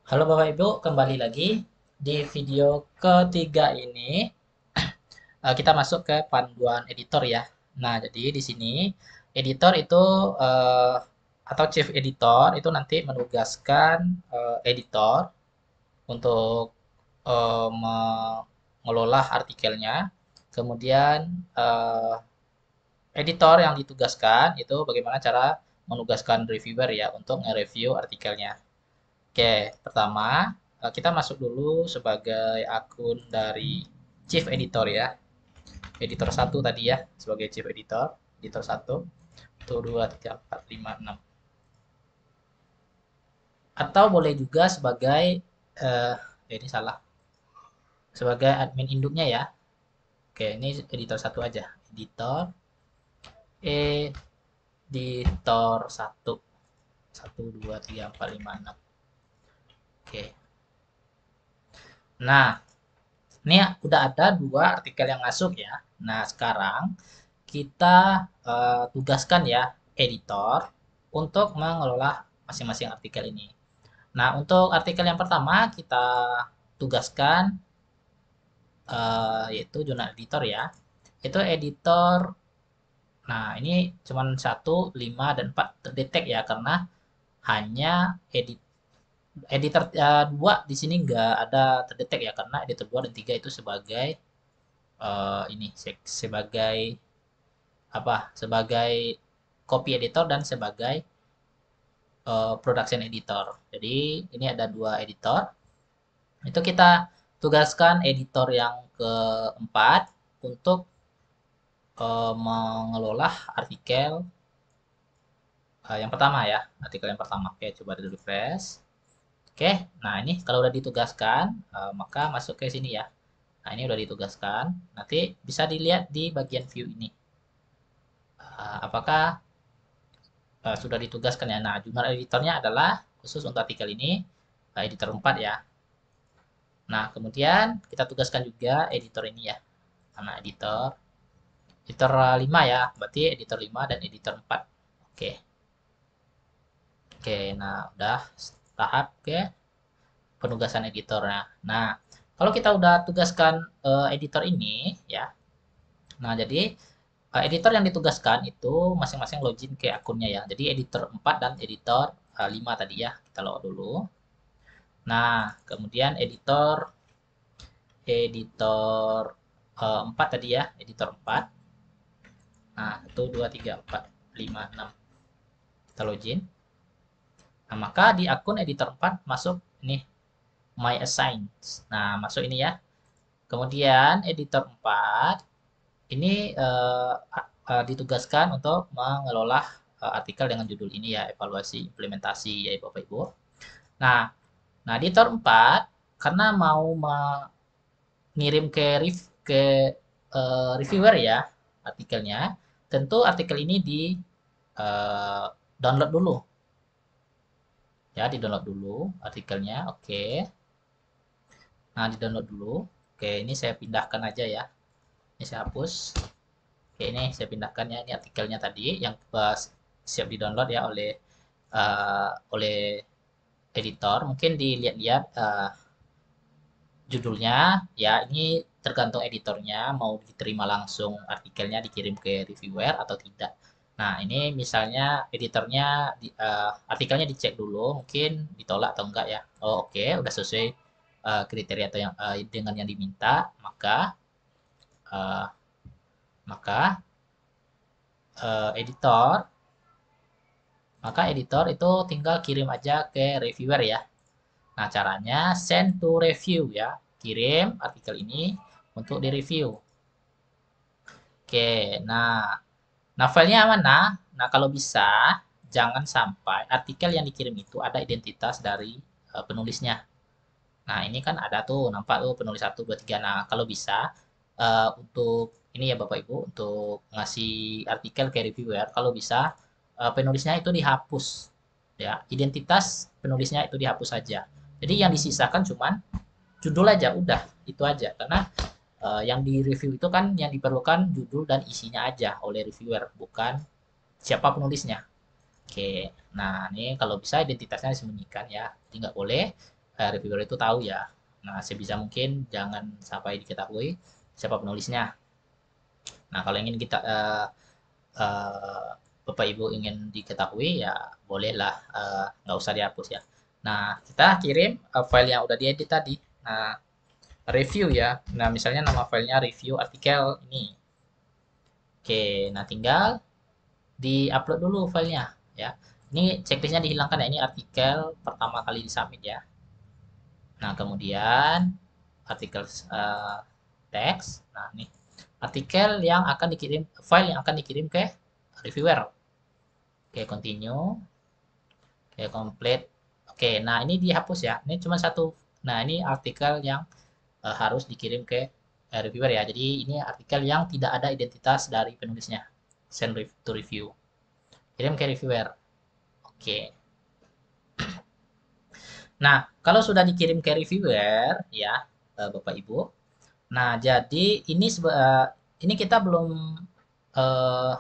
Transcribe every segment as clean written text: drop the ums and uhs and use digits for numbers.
Halo Bapak Ibu, kembali lagi di video ketiga ini kita masuk ke panduan editor ya. Nah, jadi di sini editor itu eh, atau chief editor itu nanti menugaskan editor untuk mengelola artikelnya. Kemudian eh, editor yang ditugaskan itu bagaimana cara menugaskan reviewer ya untuk nge-review artikelnya. Oke, pertama kita masuk dulu sebagai akun dari chief editor ya. Editor satu tadi ya, sebagai chief editor. Editor satu, 1, 2, 3, 4, 5, 6. Atau boleh juga sebagai, ini salah, sebagai admin induknya ya. Oke, ini editor satu aja. Editor satu. 1, 2, 3, 4, 5, 6. Oke. Nah, ini udah ada dua artikel yang masuk ya. Nah, sekarang kita tugaskan ya editor untuk mengelola masing-masing artikel ini. Nah, untuk artikel yang pertama kita tugaskan yaitu jurnal editor ya. Itu editor. Nah, ini cuma 1, 5, dan 4 terdetek ya karena hanya editor 2 di sini nggak ada terdetek ya karena editor 2 dan 3 itu sebagai ini sebagai apa? Sebagai copy editor dan sebagai production editor. Jadi ini ada dua editor. Itu kita tugaskan editor yang keempat untuk mengelola artikel yang pertama ya, artikel yang pertama. Oke, coba dulu refresh. Oke, nah ini kalau udah ditugaskan, maka masuk ke sini ya. Nah ini udah ditugaskan. Nanti bisa dilihat di bagian view ini. Apakah sudah ditugaskan ya. Nah, jurnal editornya adalah khusus untuk artikel ini editor 4 ya. Nah, kemudian kita tugaskan juga editor ini ya. Nah, editor 5 ya, berarti editor 5 dan editor 4. Oke. Oke, nah udah tahap ke penugasan editornya. Nah, kalau kita udah tugaskan editor ini ya. Nah, jadi editor yang ditugaskan itu masing-masing login ke akunnya ya. Jadi editor 4 dan editor 5 tadi ya. Kita load dulu. Nah, kemudian editor 4 tadi ya, editor 4. Nah, 1, 2, 3, 4, 5, 6. Kita login. Nah, maka di akun editor 4 masuk ini My Assigns. Nah, masuk ini ya. Kemudian editor 4 ini ditugaskan untuk mengelola artikel dengan judul ini ya, evaluasi implementasi ya Bapak Ibu. Nah, nah editor 4 karena mau ngirim ke reviewer ya artikelnya, tentu artikel ini di download dulu. Ya, di download dulu artikelnya. Oke. Nah, di download dulu. Oke, ini saya pindahkan aja ya. Ini saya hapus. Oke, ini saya pindahkan ya. Ini artikelnya tadi yang siap di download ya oleh editor. Mungkin dilihat-lihat judulnya ya, ini tergantung editornya mau diterima langsung artikelnya dikirim ke reviewer atau tidak. Nah, ini misalnya editornya artikelnya dicek dulu mungkin ditolak atau enggak ya. Oh, oke, udah sesuai kriteria atau yang dengan yang diminta, eh, maka editor editor itu tinggal kirim aja ke reviewer ya. Nah, caranya send to review ya. Kirim artikel ini untuk di-review. Oke, nah filenya mana? Nah, kalau bisa jangan sampai artikel yang dikirim itu ada identitas dari penulisnya. Nah, ini kan ada tuh, nampak tuh penulis 1, 2, 3. Nah, kalau bisa untuk ini ya Bapak Ibu, untuk ngasih artikel ke reviewer, kalau bisa penulisnya itu dihapus. Ya, identitas penulisnya itu dihapus saja. Jadi yang disisakan cuman judul aja, udah itu aja. Karena yang di review itu kan yang diperlukan judul dan isinya aja oleh reviewer, bukan siapa penulisnya. Oke, nah ini kalau bisa identitasnya disembunyikan ya, jadi nggak boleh. reviewer itu tahu ya. Nah, sebisa mungkin jangan sampai diketahui siapa penulisnya. Nah, kalau ingin kita eh, Bapak Ibu ingin diketahui ya bolehlah, nggak usah dihapus ya. Nah, kita kirim file yang udah diedit tadi. Nah, review ya. Nah, misalnya nama filenya review artikel ini. Oke, nah tinggal di-upload dulu filenya ya. Ini checklistnya dihilangkan ya. Ini artikel pertama kali disubmit ya. Nah, kemudian artikel teks. Nah, ini artikel yang akan dikirim, file yang akan dikirim ke reviewer. Oke, continue. Oke, complete. Oke, nah ini dihapus ya. Ini cuma satu. Nah, ini artikel yang harus dikirim ke reviewer ya. Jadi ini artikel yang tidak ada identitas dari penulisnya. Send to review. Kirim ke reviewer. Oke. Nah, kalau sudah dikirim ke reviewer ya, Bapak Ibu. Nah, jadi ini kita belum uh,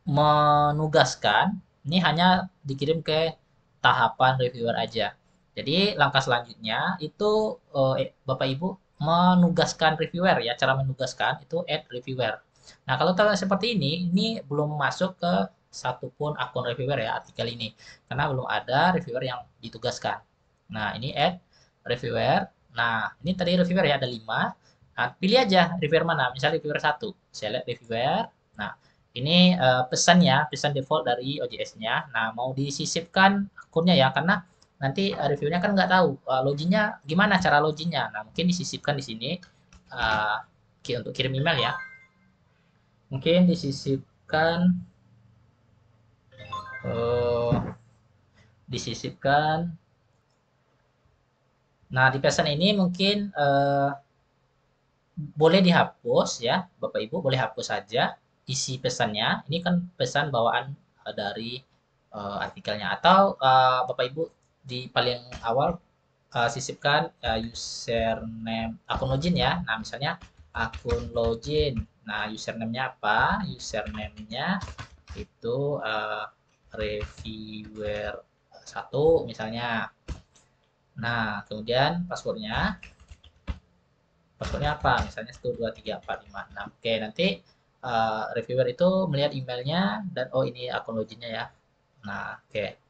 menugaskan, ini hanya dikirim ke tahapan reviewer aja. Jadi langkah selanjutnya itu Bapak Ibu menugaskan reviewer ya, cara menugaskan itu add reviewer. Nah, kalau seperti ini belum masuk ke satupun akun reviewer ya artikel ini, karena belum ada reviewer yang ditugaskan. Nah, ini add reviewer. Nah, ini tadi reviewer ya ada 5. Nah, pilih aja reviewer mana, misalnya reviewer 1. Select reviewer. Nah, ini pesan ya, pesan default dari OJS-nya. Nah, mau disisipkan akunnya ya, karena nanti reviewnya kan nggak tahu loginnya gimana cara loginnya. Nah, mungkin disisipkan di sini uh, untuk kirim email ya. Mungkin disisipkan, uh, disisipkan. Nah, di pesan ini mungkin boleh dihapus ya, Bapak Ibu boleh hapus saja isi pesannya. Ini kan pesan bawaan dari artikelnya. Atau Bapak Ibu di paling awal sisipkan username akun login ya. Nah, misalnya akun login. Nah, username-nya apa? Username-nya itu reviewer 1 misalnya. Nah, kemudian passwordnya apa? Misalnya 1, 2, 3, 4, 5, 6. Oke, nanti reviewer itu melihat emailnya dan oh ini akun loginnya ya. Nah, oke.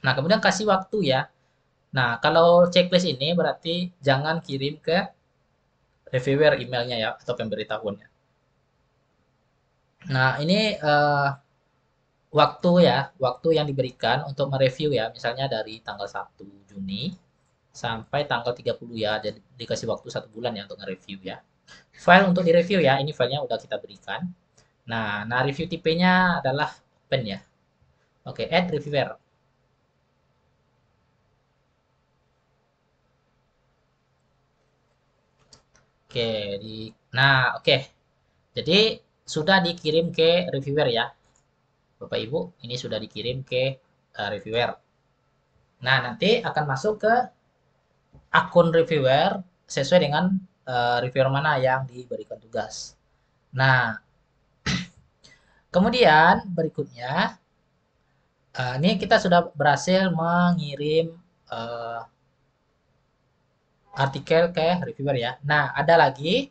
Nah, kemudian kasih waktu ya. Nah, kalau checklist ini berarti jangan kirim ke reviewer emailnya ya atau pemberitahuannya. Nah, ini waktu ya, waktu yang diberikan untuk mereview ya, misalnya dari tanggal 1 Juni sampai tanggal 30 ya, jadi dikasih waktu 1 bulan ya untuk nge-review ya. File untuk direview ya, ini filenya udah kita berikan. Nah, review tipenya adalah open ya. Oke, add reviewer. Oke, oke. Jadi sudah dikirim ke reviewer ya. Bapak Ibu, ini sudah dikirim ke reviewer. Nah, nanti akan masuk ke akun reviewer sesuai dengan reviewer mana yang diberikan tugas. Nah, kemudian berikutnya, ini kita sudah berhasil mengirim artikel ke reviewer ya. Nah, ada lagi,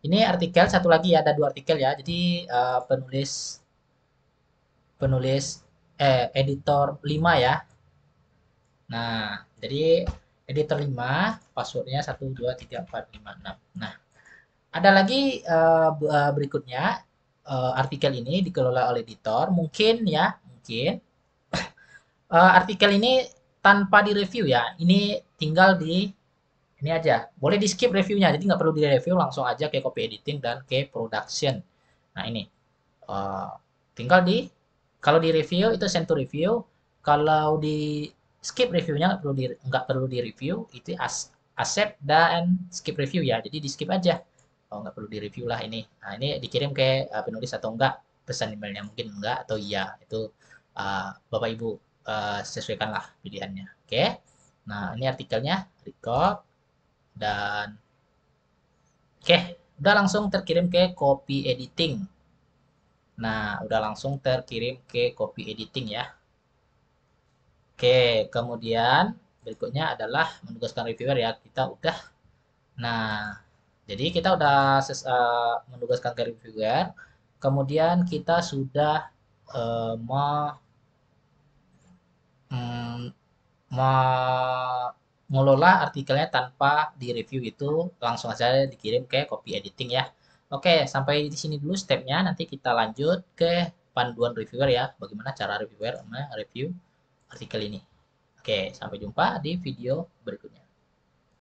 ini artikel satu lagi ya, ada 2 artikel ya. Jadi penulis penulis editor 5 ya. Nah, jadi editor 5 passwordnya 1, 2, 3, 4, 5, 6. Nah, ada lagi berikutnya artikel ini dikelola oleh editor. Mungkin ya, mungkin artikel ini tanpa direview ya. Ini tinggal di ini aja. Boleh di skip reviewnya, jadi nggak perlu di review, langsung aja ke copy editing dan ke production. Nah ini, uh, tinggal di kalau di review itu send to review. Kalau di skip reviewnya nggak perlu di review, itu accept dan skip review ya. Jadi di skip aja. Oh nggak perlu di review lah ini. Nah ini dikirim ke penulis atau enggak, pesan emailnya mungkin enggak atau iya. Itu Bapak Ibu sesuaikanlah pilihannya. Oke. Nah ini artikelnya record dan oke, udah langsung terkirim ke copy editing. Nah, udah langsung terkirim ke copy editing ya. Oke, kemudian berikutnya adalah menugaskan reviewer ya. Kita udah. Nah, jadi kita udah menugaskan ke reviewer. Kemudian kita sudah eh, me- mm, mengelola artikelnya tanpa di review itu langsung saja dikirim ke copy editing ya. Oke, sampai di sini dulu stepnya. Nanti kita lanjut ke panduan reviewer ya. Bagaimana cara reviewer review artikel ini. Oke, sampai jumpa di video berikutnya.